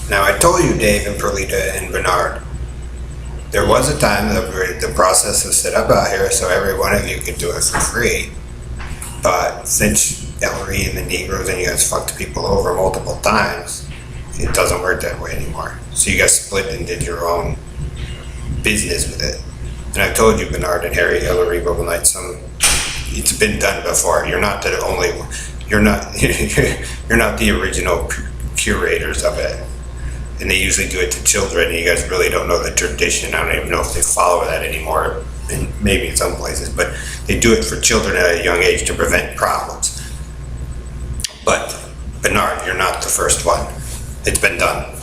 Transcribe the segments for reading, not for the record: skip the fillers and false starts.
Now, I told you, Dave and Perlita and Bernard, there was a time that the process was set up out here so every one of you could do it for free. But since Ellery and the Negroes and you guys fucked people over multiple times, it doesn't work that way anymore. So you guys split and did your own business with it. And I told you, Bernard and Harry, Ellery, Rebel Knight, it's been done before. You're not the only, you're not, you're not the original curators of it. And they usually do it to children, and you guys really don't know the tradition. I don't even know if they follow that anymore, and maybe in some places, but they do it for children at a young age to prevent problems. But Bernard, you're not the first one. It's been done.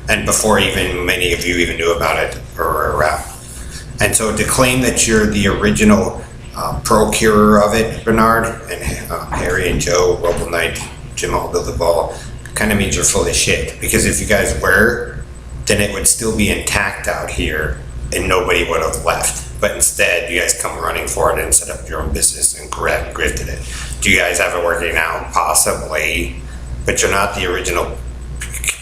And before even many of you even knew about it or were around. And so to claim that you're the original procurer of it, Bernard, and Harry and Joe, Rebel Knight, Jim Hall, Bill Duvall, kind of means you're full of shit. Because if you guys were, then it would still be intact out here and nobody would have left. But instead, you guys come running for it and set up your own business and grifted it. Do you guys have it working out? Possibly. But you're not the original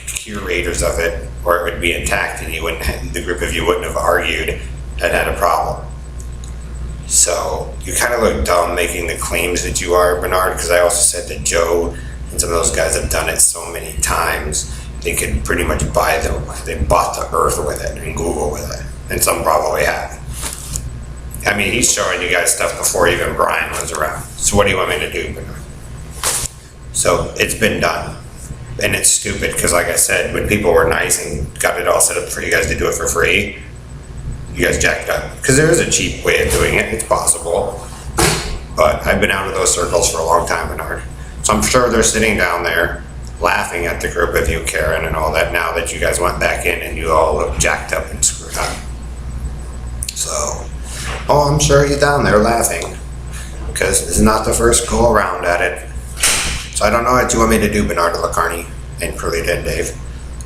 curators of it, or it would be intact and you wouldn't have, the group of you wouldn't have argued and had a problem. So you kind of look dumb making the claims that you are, Bernard, because I also said that Joe and some of those guys have done it so many times, they could pretty much they bought the earth with it and Google with it. And some probably have. I mean, he's showing you guys stuff before even Brian was around. So what do you want me to do, Bernard? So it's been done. And it's stupid because, like I said, when people were nice and got it all set up for you guys to do it for free, you guys jacked up. Because there is a cheap way of doing it. It's possible. But I've been out of those circles for a long time, Bernard. So I'm sure they're sitting down there laughing at the group of you, Karen, and all that, now that you guys went back in and you all look jacked up and screwed up. So, I'm sure he's down there laughing because it's not the first go around at it. So I don't know what you want me to do, Bernard Lacarni and Perlita and Dave.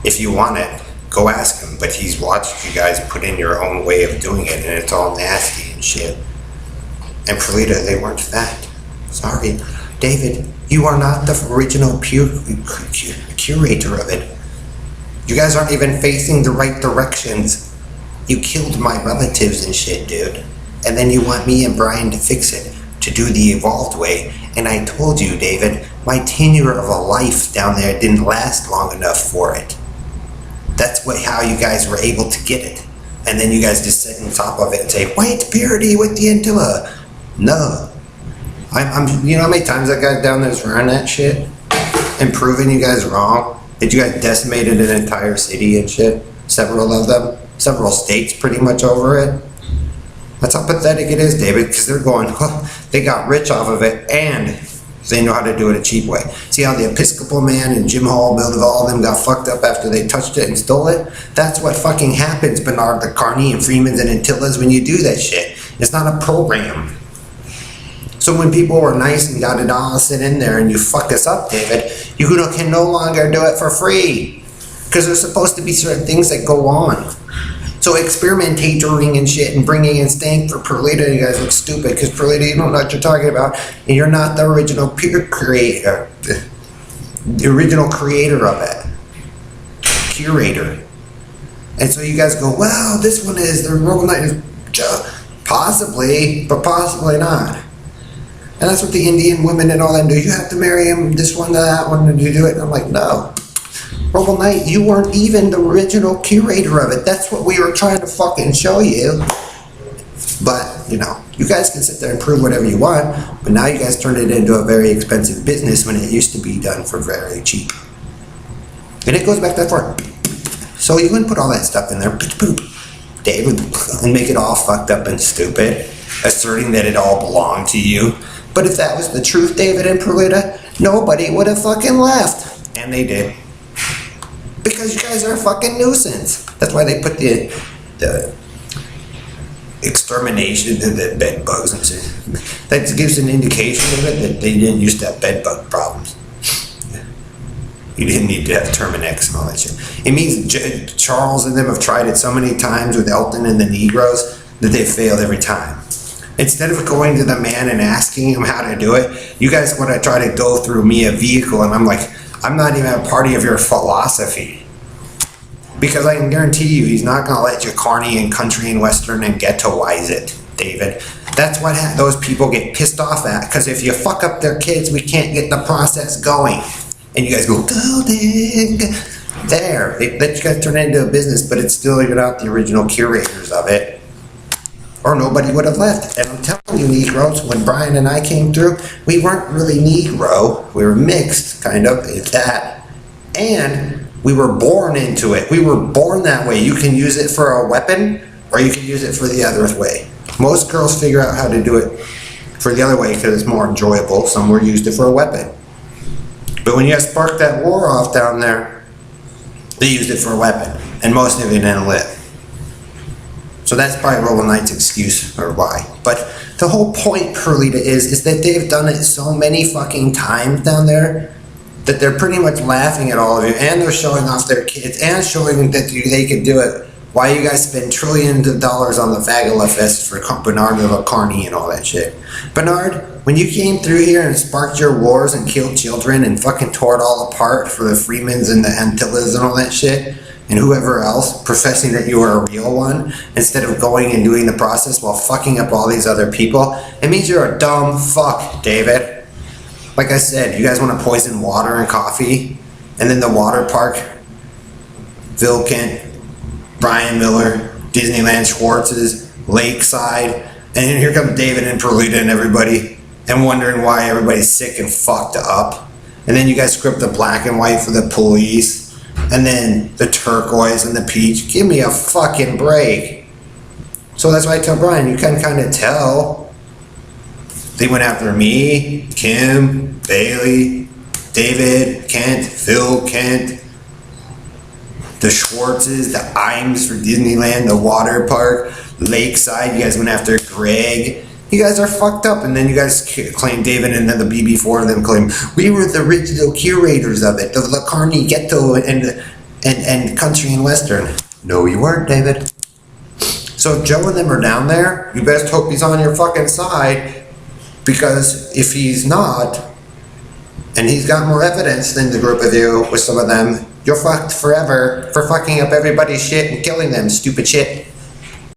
If you want it, go ask him. But he's watched you guys put in your own way of doing it, and it's all nasty and shit. And Perlita, they weren't that. Sorry. David, you are not the original curator of it. You guys aren't even facing the right directions. You killed my relatives and shit, dude. And then you want me and Brian to fix it, to do the evolved way. And I told you, David, my tenure of a life down there didn't last long enough for it. That's how you guys were able to get it. And then you guys just sit on top of it and say, white purity with the Antilla. No. You know how many times that guy down there's running that shit and proving you guys wrong? That you guys decimated an entire city and shit? Several of them? Several states pretty much over it? That's how pathetic it is, David, because they're going, huh, they got rich off of it and they know how to do it a cheap way. See how the Episcopal man and Jim Hall, Bill Duvall, all of them got fucked up after they touched it and stole it? That's what fucking happens, Bernard Lacarni and Freemans and Antillas, when you do that shit. It's not a program. So when people were nice and got it all sit in there and you fuck us up, David, you can no longer do it for free. Because there's supposed to be certain things that go on. So experimentating and shit and bringing in stank for Perlita, you guys look stupid because Perlita, you don't know what you're talking about. And you're not the original creator, the original creator of it. Curator. And so you guys go, well, this one is the Rebel Knight is possibly, but possibly not. And that's what the Indian women and all them do. You have to marry him, this one to that one, and you do it. And I'm like, no. Rebel Knight, you weren't even the original curator of it. That's what we were trying to fucking show you. But, you know, you guys can sit there and prove whatever you want, but now you guys turned it into a very expensive business when it used to be done for very cheap. And it goes back that far. So you wouldn't put all that stuff in there, David, and make it all fucked up and stupid, asserting that it all belonged to you. But if that was the truth, David and Perlita, nobody would have fucking left. And they did. Because you guys are a fucking nuisance. That's why they put the extermination of the bed bugs and shit. That gives an indication of it that they didn't used to have bed bug problems. You didn't need to have Terminex and all that shit. It means Charles and them have tried it so many times with Elton and the Negroes that they failed every time. Instead of going to the man and asking him how to do it, you guys want to try to go through me a vehicle, and I'm like, I'm not even a party of your philosophy. Because I can guarantee you, he's not gonna let you carny and country and western and ghettoize it, David. That's what those people get pissed off at. Because if you fuck up their kids, we can't get the process going. And you guys go, building. There, they let you guys turn it into a business, but it's still, you're not the original curators of it. Or nobody would have left. And I'm telling you, Negroes, when Brian and I came through, we weren't really Negro. We were mixed, kind of, it's that. And we were born into it. We were born that way. You can use it for a weapon, or you can use it for the other way. Most girls figure out how to do it for the other way because it's more enjoyable. Some were used it for a weapon. But when you guys sparked that war off down there, they used it for a weapon. And most of it didn't live. So that's probably Roland Knight's excuse, or why. But the whole point, Perlita, is that they've done it so many fucking times down there that they're pretty much laughing at all of you, and they're showing off their kids, and showing that they could do it. Why you guys spend trillions of dollars on the Fagala Fest for Bernard de Carney and all that shit. Bernard, when you came through here and sparked your wars and killed children and fucking tore it all apart for the Freemans and the Antillas and all that shit, and whoever else, professing that you were a real one, instead of going and doing the process while fucking up all these other people, it means you're a dumb fuck, David. Like I said, you guys want to poison water and coffee, and then the water park, Phil Kent, Brian Miller, Disneyland Schwartz's, Lakeside, and then here comes David and Perlita and everybody, and wondering why everybody's sick and fucked up. And then you guys script the black and white for the police, and then the turquoise and the peach. Give me a fucking break. So that's why I tell Brian, you can kind of tell. They went after me, Kim, Bailey, David, Kent, Phil Kent, the Schwartzes, the Imes for Disneyland, the water park, Lakeside. You guys went after Greg. You guys are fucked up. And then you guys claim David, and then the BB4 of them claim we were the original curators of it, of the Carney Ghetto and country and western. No, you weren't, David. So if Joe and them are down there, you best hope he's on your fucking side, because if he's not, and he's got more evidence than the group of you with some of them, you're fucked forever for fucking up everybody's shit and killing them, stupid shit.